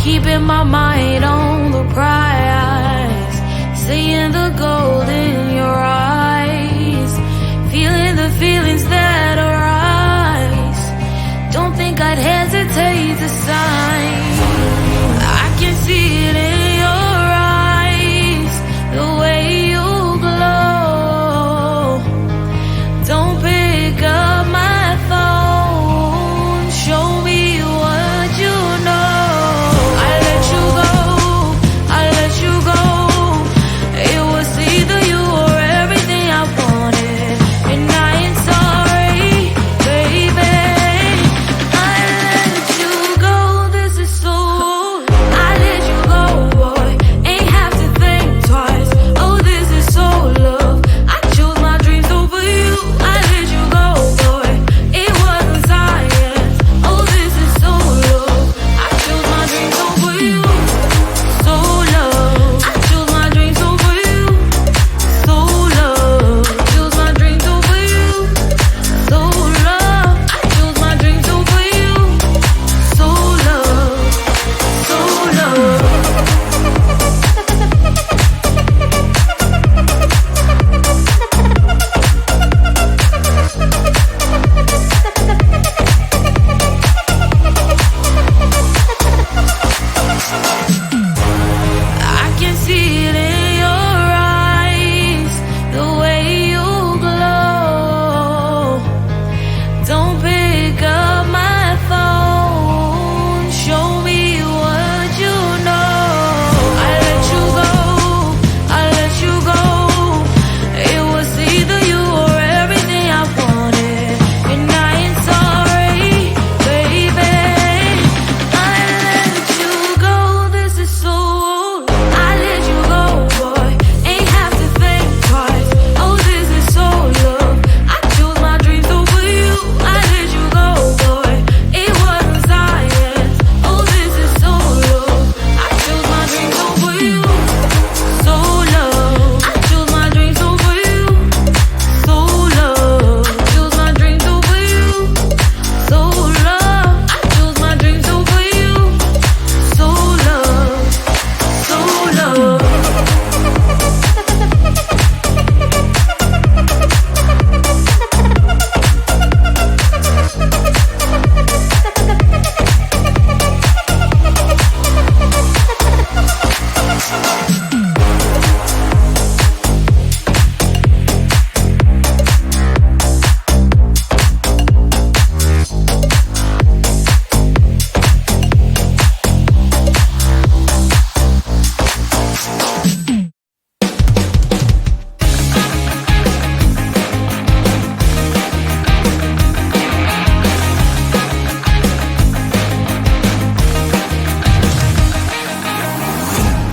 keeping my mind on the prize, seeing the gold in your eyes, feeling the feelings that arise. Don't think I'd hesitate to sign. I can see it in your eyes, the way you glow. Don't pick up my phone, show me what you know. I let you go, I let you go. It was either you or everything I wanted, and I ain't sorry, baby. I let you go, this is so. I let you go, boy, ain't have to think twice. Oh, this is so love. I chose my dreams over you. I let you go, boy, it wasn't science. Oh, this is so love. I chose my dreams over you. So love. I chose my dreams over you. So love. Chose my dreams over you. So love. I chose my dreams over you. So love. So love. I can see it in your eyes, the way you glow. Don't pick up my phone, show me what you know. I let you go, I let you go. It was either you or everything I wanted, and I ain't sorry, baby. I let you go, this is so. I let you go, boy, ain't have to think twice. Oh, this is so love. I chose my dreams over you. I let you go, boy, it wasn't science. Oh, this is so love. I chose my dreams over you. So love. I chose my dreams over you. So love. Chose my dreams over you. So love. I chose my dreams over you. So love. So love.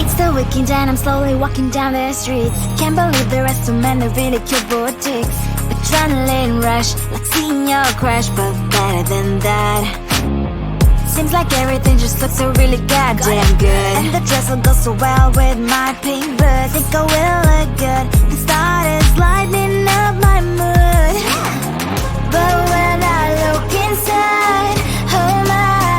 It's the weekend and I'm slowly walking down the streets. Can't believe there are so many really cute boutiques. Adrenaline rush, like seeing your crush, but better than that. Seems like everything just looks so really goddamn good, and the dress will go so well with my pink boots. Think I will look good, the start is lighting up my mood. But when I look inside, oh my,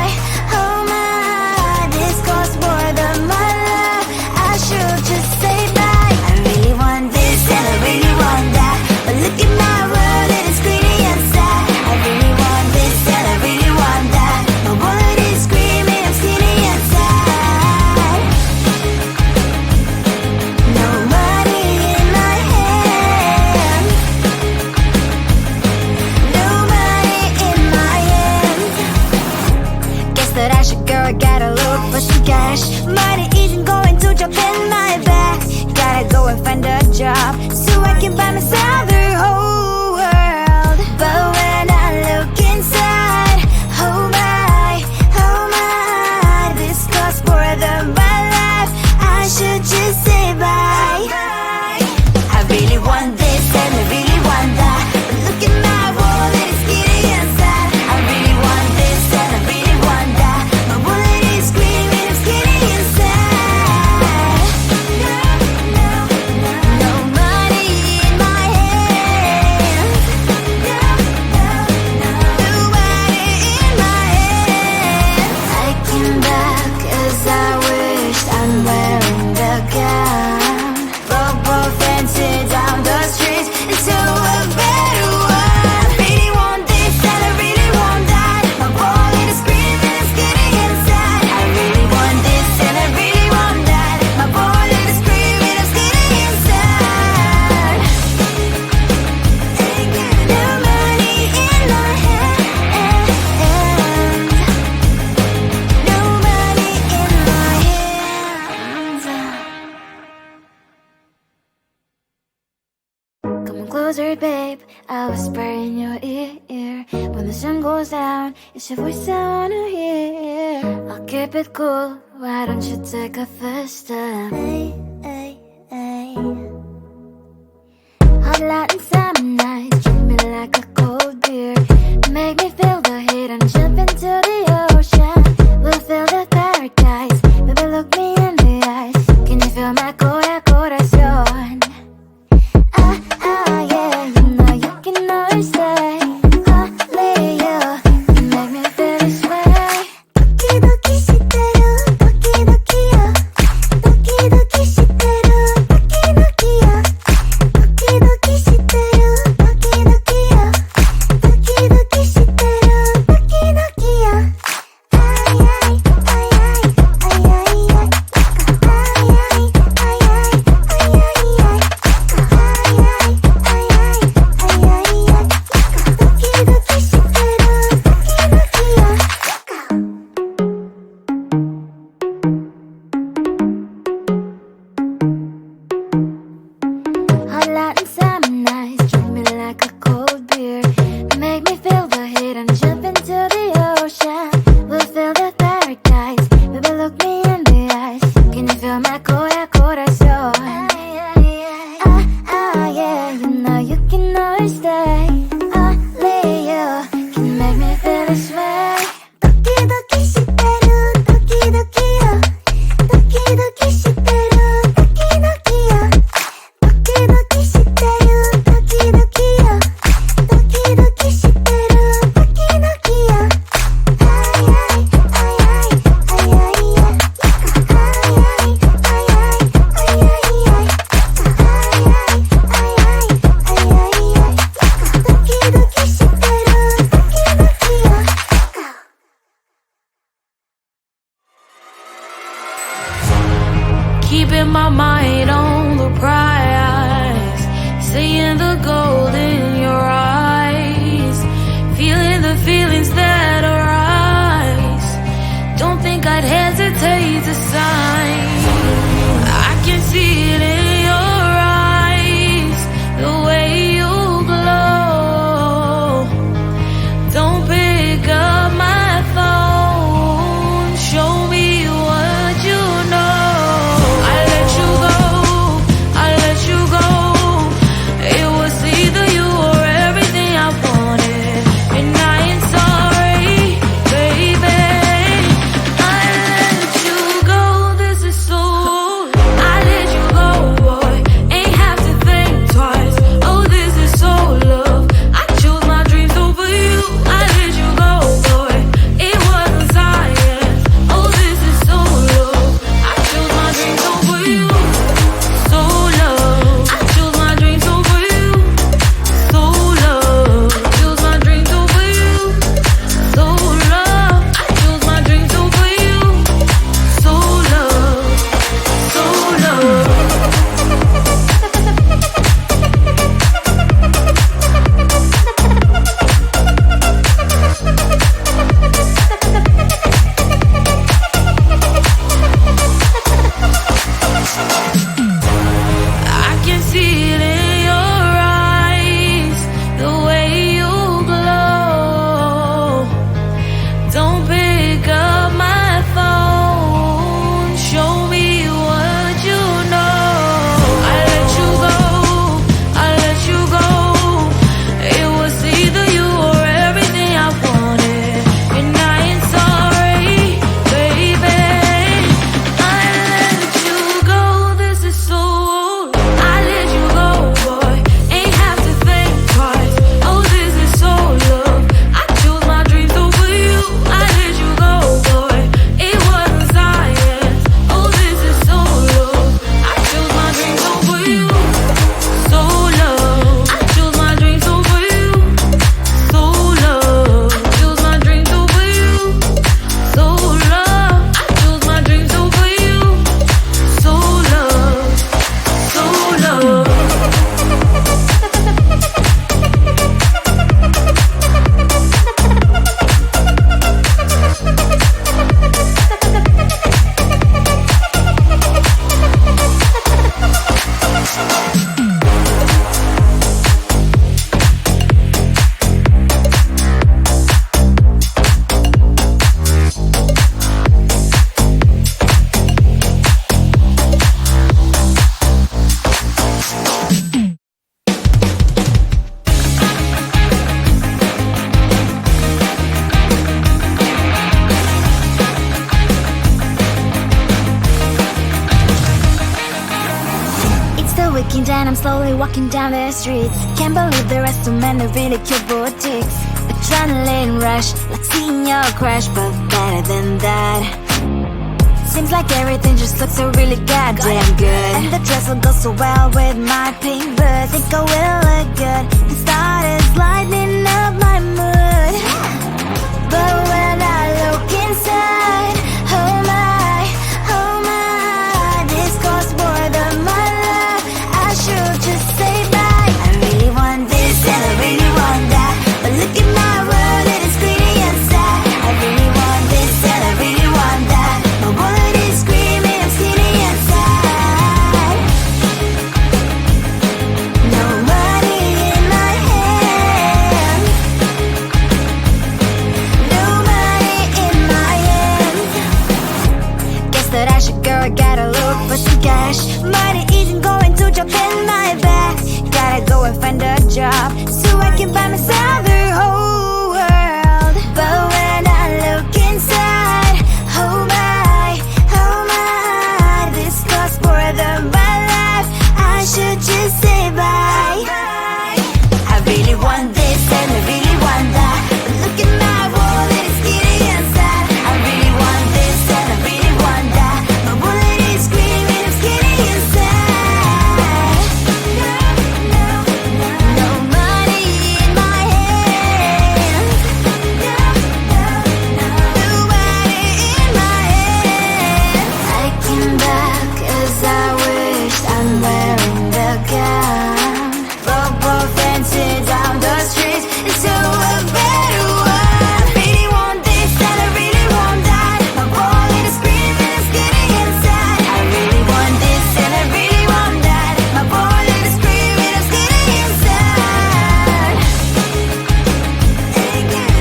this costs more than my love. I should just say bye. I really want this and I really want that, but look at my world, it is pretty and sad. I really want this and I really want that. My wallet is screaming, I'm skinny and sad. No money in my hand, no money in my hand. Guess that I should go, I gotta look for some cash. Money isn't going to jump in my bag. Gotta go and find a job so I can buy myself the whole world. But when I look inside, oh my, this costs more than my life. I should just say bye. I really want this and I really want that, but look at my wallet, it's skinny and sad. I really want this and I really want that. My wallet is screaming, I'm skinny and sad. No money I'll whisper in your ear. When the sun goes down, it's your voice I wanna hear. I'll keep it cool, why don't you take a first step? Hey, hey, hey. Hot Latin summer nights, treat me like a cold beer. Make me feel the heat and jump into the ocean. We'll feel the paradise, baby look me in the eyes. Can you feel my corazón? Yeah, you know you can always stay. Only you can make me feel this way. Doki doki shiteru, doki doki yo. Doki doki shiteru, doki doki yo. Doki doki shiteru, doki doki yo. Doki doki shiteru, doki doki yo. Ay ay ay ay ay ay ay. Ay ay ay ay ay ay ay. Hot Latin summer nights, treat me like a cold beer. Make me feel the heat and jump into the ocean. We'll feel the paradise, baby look me in the eyes. Can you feel my corazón? Yeah, you know you can always stay. Only you can make me feel this way. Doki doki shiteru, doki doki yo. Doki doki shiteru, doki doki yo. Doki doki shiteru, doki doki yo. Doki doki shiteru, doki doki yo. Ay ay ay ay ay ay ay. Ay ay ay ay ay ay ay. Ay ay ay ay ay ay ay. Doki doki shiteru, doki doki yo. Keeping my mind on the prize, seeing the gold in your eyes, feeling the feelings that arise. Don't think I'd hesitate to sign. I can see it in your eyes, the way you glow. Don't pick up my phone, show me what you know. I let you go, I let you go. It was either you or everything I wanted, and I ain't sorry, baby. I let you go. Thinking that I'm slowly walking down the streets. Can't believe there are so many really cute boutiques. Adrenaline rush, like seeing your crush, but better than that. Seems like everything just looks so really goddamn good. And the dress will go so well with my pink boots. Think I will look good. The start is lighting up my mood. But when I look inside, oh my, this costs more than my life. I should just say bye. I really want this and I really want that, but look at my world, it is pretty inside. I really want this and I really want that. My wallet is screaming, I'm skinny inside. No money in my hand. No money in my hand. Guess that I should go, I gotta look for some cash. Money isn't going to drop in my bag. Gotta go and find a job so I can buy myself the whole world. But when I look inside, oh my, this costs more than my life. I should just say bye. I really want this and I really want that, but look at my wallet, it's skinny inside. I really want this and I really want that. My wallet is screaming, I'm skinny inside. No money in my hand. No money in my hand. I came back 'cause I wished I'm wearing the gown. Football fancy down the streets into a better one. Really want this and I really want that. My wallet is screaming, it's getting inside. I really want this and I really want that. My wallet is screaming, it's getting inside.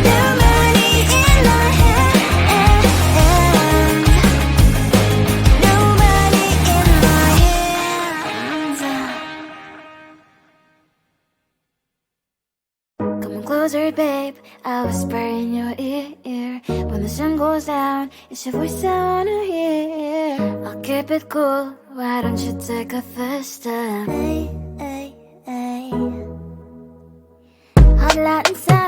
No money in my hand. No money in my hands. Come on closer, babe, I'll whisper in your ear. When the sun goes down, it's your voice I wanna hear. I'll keep it cool, why don't you take a first step? Hey, hey, hey. Hot light inside.